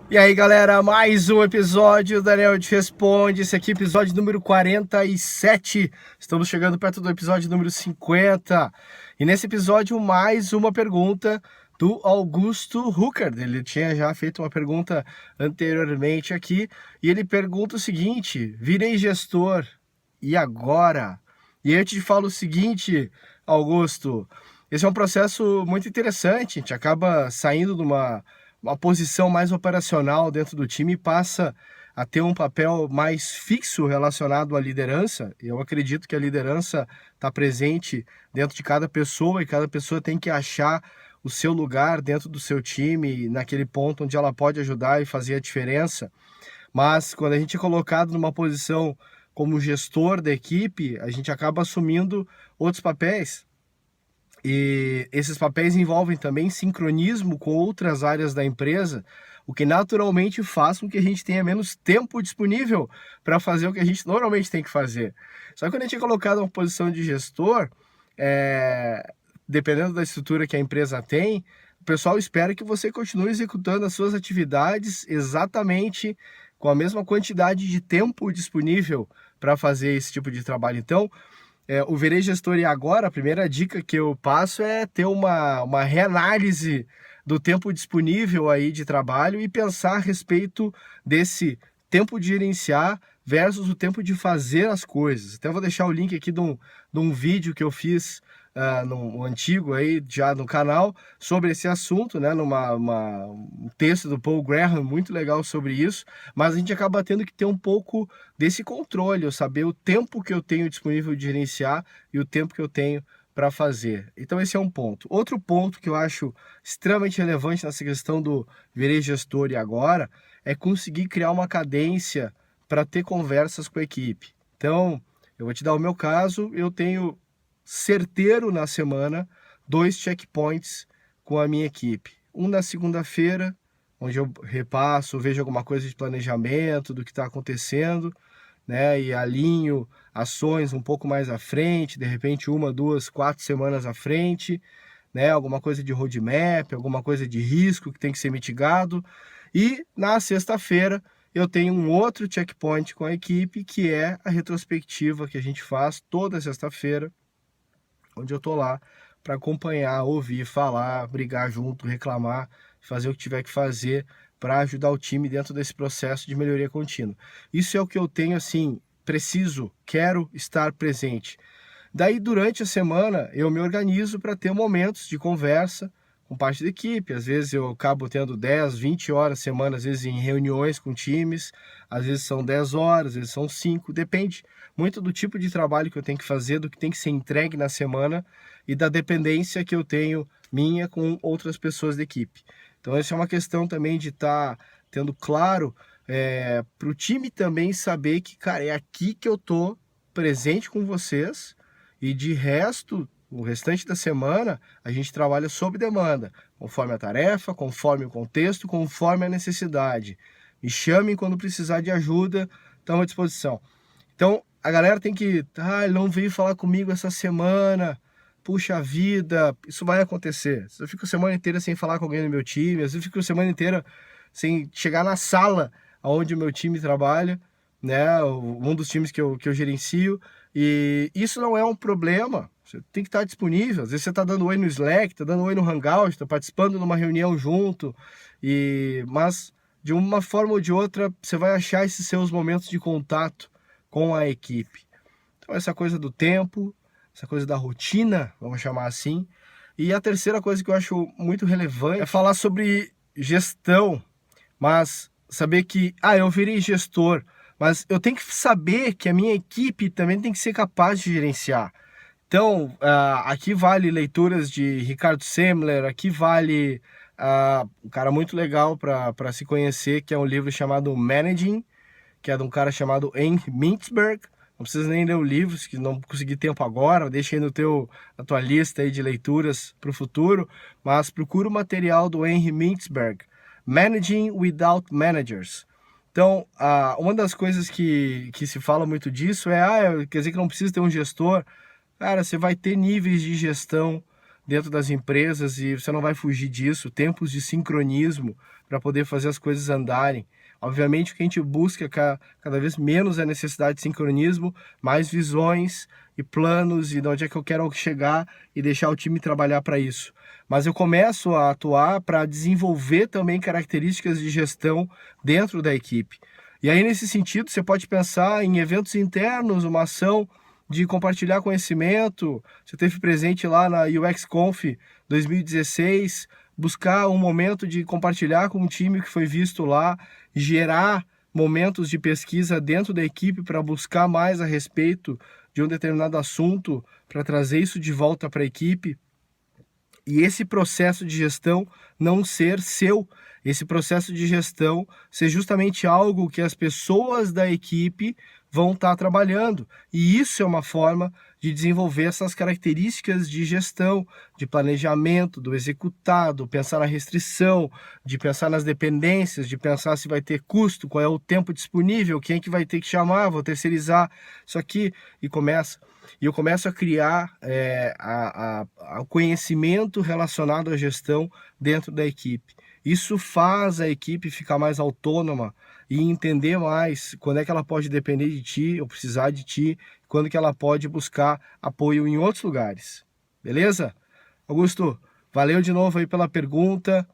E aí galera, mais um episódio do Daniel Te Responde, esse aqui é o episódio número 47, estamos chegando perto do episódio número 50, e nesse episódio mais uma pergunta do Augusto Hucker. Ele tinha já feito uma pergunta anteriormente aqui, e ele pergunta o seguinte: virei gestor, e agora? E eu te falo o seguinte, Augusto, esse é um processo muito interessante, a gente acaba saindo de uma posição mais operacional dentro do time e passa a ter um papel mais fixo relacionado à liderança. Eu acredito que a liderança está presente dentro de cada pessoa e cada pessoa tem que achar o seu lugar dentro do seu time, naquele ponto onde ela pode ajudar e fazer a diferença. Mas quando a gente é colocado numa posição como gestor da equipe, a gente acaba assumindo outros papéis. E esses papéis envolvem também sincronismo com outras áreas da empresa, o que naturalmente faz com que a gente tenha menos tempo disponível para fazer o que a gente normalmente tem que fazer. Só que quando a gente é colocado numa posição de gestor, dependendo da estrutura que a empresa tem, o pessoal espera que você continue executando as suas atividades exatamente com a mesma quantidade de tempo disponível para fazer esse tipo de trabalho. Então, o Virei Gestor e agora, a primeira dica que eu passo é ter uma reanálise do tempo disponível aí de trabalho e pensar a respeito desse tempo de gerenciar versus o tempo de fazer as coisas. Até vou deixar o link aqui de um vídeo que eu fiz no antigo aí, já no canal, sobre esse assunto, né, um texto do Paul Graham muito legal sobre isso, mas a gente acaba tendo que ter um pouco desse controle, eu saber o tempo que eu tenho disponível de gerenciar e o tempo que eu tenho para fazer. Então esse é um ponto. Outro ponto que eu acho extremamente relevante nessa questão do virei gestor e agora é conseguir criar uma cadência para ter conversas com a equipe. Então, eu vou te dar o meu caso, eu tenho certeiro na semana 2 checkpoints com a minha equipe. Um na segunda-feira, onde eu repasso, vejo alguma coisa de planejamento do que está acontecendo, né, e alinho ações um pouco mais à frente, de repente 1, 2, 4 semanas à frente, né, alguma coisa de roadmap, alguma coisa de risco que tem que ser mitigado. E na sexta-feira eu tenho um outro checkpoint com a equipe, que é a retrospectiva que a gente faz toda sexta-feira, onde eu tô lá para acompanhar, ouvir, falar, brigar junto, reclamar, fazer o que tiver que fazer para ajudar o time dentro desse processo de melhoria contínua. Isso é o que eu tenho, assim, preciso, quero estar presente. Daí, durante a semana, eu me organizo para ter momentos de conversa com parte da equipe. Às vezes eu acabo tendo 10, 20 horas semana, às vezes em reuniões com times, às vezes são 10 horas, às vezes são 5, depende muito do tipo de trabalho que eu tenho que fazer, do que tem que ser entregue na semana e da dependência que eu tenho minha com outras pessoas da equipe. Então essa é uma questão também de estar tendo claro para o time também saber que, cara, é aqui que eu tô presente com vocês e de resto, o restante da semana, a gente trabalha sob demanda, conforme a tarefa, conforme o contexto, conforme a necessidade. Me chamem quando precisar de ajuda, estamos à disposição. Então, a galera tem que, ele não veio falar comigo essa semana, puxa vida, isso vai acontecer. Eu fico a semana inteira sem falar com alguém do meu time, às vezes eu fico a semana inteira sem chegar na sala onde o meu time trabalha, né, um dos times que eu gerencio, e isso não é um problema, você tem que estar disponível, às vezes você está dando oi no Slack, está dando oi no Hangout, está participando de uma reunião junto, mas de uma forma ou de outra você vai achar esses seus momentos de contato com a equipe. Então essa coisa do tempo, essa coisa da rotina, vamos chamar assim. E a terceira coisa que eu acho muito relevante é falar sobre gestão, mas saber que, eu virei gestor, mas eu tenho que saber que a minha equipe também tem que ser capaz de gerenciar. Então, aqui vale leituras de Ricardo Semler, aqui vale um cara muito legal para se conhecer, que é um livro chamado Managing, que é de um cara chamado Henry Mintzberg. Não precisa nem ler o livro, se não conseguir tempo agora, deixa aí na tua lista aí de leituras para o futuro, mas procura o material do Henry Mintzberg, Managing Without Managers. Então, uma das coisas que se fala muito disso quer dizer que não precisa ter um gestor. Cara, você vai ter níveis de gestão dentro das empresas e você não vai fugir disso, tempos de sincronismo para poder fazer as coisas andarem. Obviamente o que a gente busca cada vez menos é a necessidade de sincronismo, mais visões e planos e de onde é que eu quero chegar e deixar o time trabalhar para isso. Mas eu começo a atuar para desenvolver também características de gestão dentro da equipe. E aí, nesse sentido, você pode pensar em eventos internos, uma ação de compartilhar conhecimento. Você esteve presente lá na UXConf 2016, buscar um momento de compartilhar com um time que foi visto lá, gerar momentos de pesquisa dentro da equipe para buscar mais a respeito de um determinado assunto, para trazer isso de volta para a equipe. E esse processo de gestão não ser seu, esse processo de gestão ser justamente algo que as pessoas da equipe vão estar trabalhando. E isso é uma forma de desenvolver essas características de gestão, de planejamento, do executado, pensar na restrição, de pensar nas dependências, de pensar se vai ter custo, qual é o tempo disponível, quem é que vai ter que chamar, vou terceirizar isso aqui, e eu começo a criar o conhecimento relacionado à gestão dentro da equipe. Isso faz a equipe ficar mais autônoma e entender mais quando é que ela pode depender de ti ou precisar de ti, quando que ela pode buscar apoio em outros lugares. Beleza? Augusto, valeu de novo aí pela pergunta.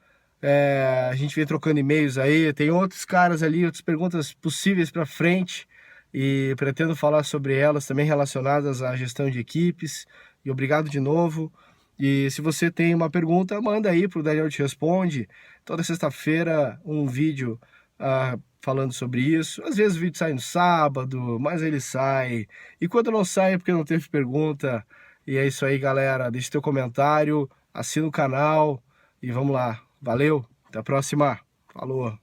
A gente vem trocando e-mails aí, tem outros caras ali, outras perguntas possíveis para frente e pretendo falar sobre elas também relacionadas à gestão de equipes. E obrigado de novo. E se você tem uma pergunta, manda aí para o Daniel Te Responde. Toda sexta-feira um vídeo falando sobre isso. Às vezes o vídeo sai no sábado, mas ele sai. E quando não sai é porque não teve pergunta. E é isso aí, galera. Deixe teu comentário, assina o canal e vamos lá. Valeu, até a próxima. Falou!